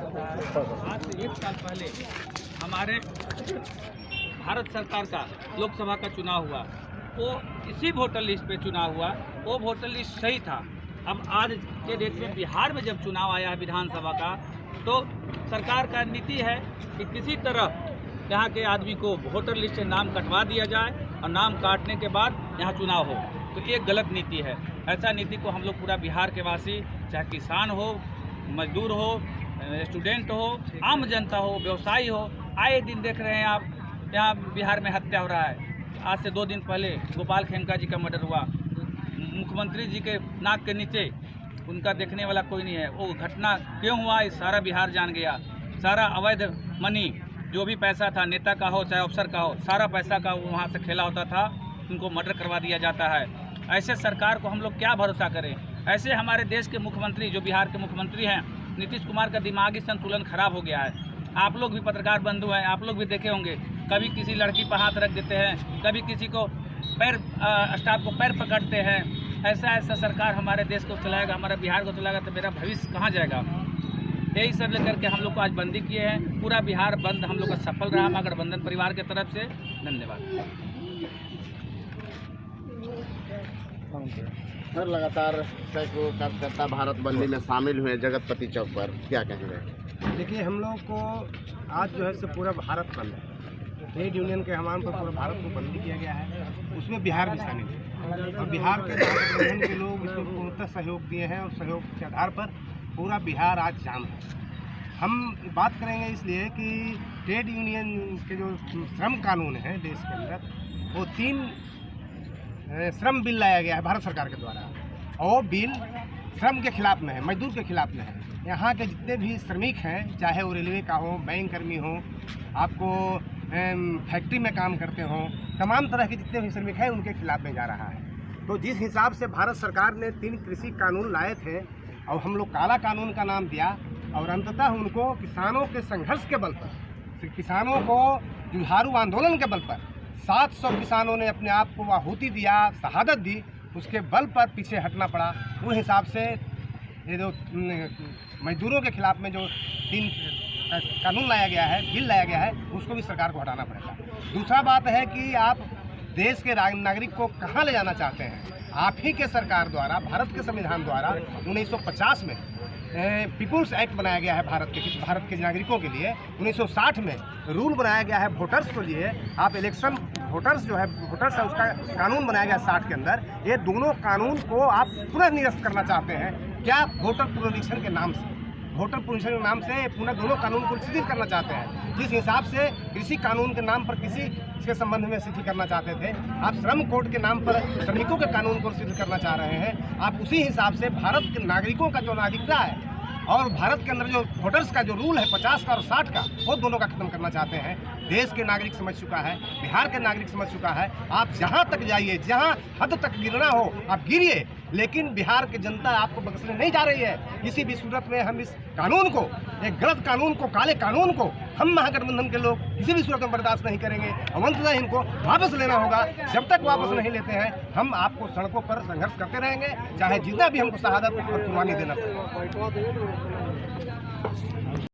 आज से 1 साल पहले हमारे भारत सरकार का लोकसभा का चुनाव हुआ, वो इसी वोटर लिस्ट पे चुनाव हुआ, वो वोटर लिस्ट सही था। अब आज के डेट में बिहार में जब चुनाव आया है विधानसभा का, तो सरकार का नीति है कि किसी तरह यहाँ के आदमी को वोटर लिस्ट से नाम कटवा दिया जाए और नाम काटने के बाद यहाँ चुनाव हो, तो ये गलत नीति है। ऐसा नीति को हम लोग पूरा बिहार के वासी, चाहे किसान हो, मजदूर हो, स्टूडेंट हो, आम जनता हो, व्यवसायी हो, आए दिन देख रहे हैं आप यहाँ बिहार में हत्या हो रहा है। आज से 2 दिन पहले गोपाल खेमका जी का मर्डर हुआ। मुख्यमंत्री जी के नाक के नीचे उनका देखने वाला कोई नहीं है। वो घटना क्यों हुआ, इस सारा बिहार जान गया। सारा अवैध मनी, जो भी पैसा था, नेता का हो चाहे अफसर का हो, सारा पैसा का वहाँ से खेला होता था, उनको मर्डर करवा दिया जाता है। ऐसे सरकार को हम लोग क्या भरोसा करें। ऐसे हमारे देश के मुख्यमंत्री, जो बिहार के मुख्यमंत्री हैं, नीतीश कुमार का दिमागी संतुलन खराब हो गया है। आप लोग भी पत्रकार बंधु हैं, आप लोग भी देखे होंगे, कभी किसी लड़की पर हाथ रख देते हैं, कभी किसी को पैर, स्टाफ को पैर पकड़ते हैं। ऐसा सरकार हमारे देश को चलाएगा, हमारे बिहार को चलाएगा, तो मेरा भविष्य कहाँ जाएगा। यही सब लेकर के हम लोग को आज बंदी किए हैं। पूरा बिहार बंद हम लोग का सफल रहा मगर बंधन परिवार की तरफ से धन्यवाद। सर, लगातार सैकड़ों कार्यकर्ता भारत बंदी में शामिल हुए जगतपति चौक पर, क्या कहेंगे? देखिए, हम लोग को आज जो है से पूरा भारत बंद है। ट्रेड यूनियन के हमान पर पूरा भारत को बंदी किया गया है, उसमें बिहार भी शामिल है और बिहार के महागठबंधन के लोग इसमें पूर्णतः सहयोग दिए हैं और सहयोग के आधार पर पूरा बिहार आज जाम है। हम बात करेंगे इसलिए कि ट्रेड यूनियन के जो श्रम कानून है देश के अंदर, वो 3 श्रम बिल लाया गया है भारत सरकार के द्वारा, और बिल श्रम के खिलाफ में है, मजदूर के खिलाफ में है। यहाँ के जितने भी श्रमिक हैं, चाहे वो रेलवे का हो, बैंक कर्मी हो, आपको फैक्ट्री में काम करते हों, तमाम तरह के जितने भी श्रमिक हैं उनके खिलाफ में जा रहा है। तो जिस हिसाब से भारत सरकार ने 3 कृषि कानून लाए थे और हम लोग काला कानून का नाम दिया, और अंततः उनको किसानों के संघर्ष के बल पर, किसानों को जुझारू आंदोलन के बल पर 700 किसानों ने अपने आप को आहुति दिया, शहादत दी, उसके बल पर पीछे हटना पड़ा। उस हिसाब से ये जो मजदूरों के खिलाफ में जो 3 कानून लाया गया है, बिल लाया गया है, उसको भी सरकार को हटाना पड़ेगा। दूसरा बात है कि आप देश के नागरिक को कहाँ ले जाना चाहते हैं। आप ही के सरकार द्वारा, भारत के संविधान द्वारा 1950 में पीपुल्स एक्ट बनाया गया है भारत के नागरिकों के लिए। 1960 में रूल बनाया गया है वोटर्स के लिए। आप इलेक्शन वोटर्स जो है, वोटर्स है, उसका कानून बनाया गया 60 के अंदर। ये दोनों कानून को आप पुनः निरस्त करना चाहते हैं क्या? वोटर पुनरीक्षण के नाम से, वोटर पुनरीक्षण के नाम से पुनः दोनों कानून को शिथिल करना चाहते हैं। जिस हिसाब से कृषि कानून के नाम पर किसी के संबंध में शिथिल करना चाहते थे, आप श्रम कोड के नाम पर श्रमिकों के कानून को शिथिल करना चाह रहे हैं। आप उसी हिसाब से भारत के नागरिकों का जो नागरिकता है और भारत के अंदर जो वोटर्स का जो रूल है 50 का और 60 का, वो दोनों का खत्म करना चाहते हैं। देश के नागरिक समझ चुका है, बिहार के नागरिक समझ चुका है। आप जहां तक जाइए, जहां हद तक गिरना हो आप गिरिए, लेकिन बिहार की जनता आपको बख्शने नहीं जा रही है। किसी भी सूरत में हम इस कानून को, एक गलत कानून को, काले कानून को हम महागठबंधन के लोग किसी भी सूरत में बर्दाश्त नहीं करेंगे। अवंततः इनको वापस लेना होगा। जब तक वापस नहीं लेते हैं, हम आपको सड़कों पर संघर्ष करते रहेंगे, चाहे जितना भी हमको शहादत और कुर्बानी देना पड़े।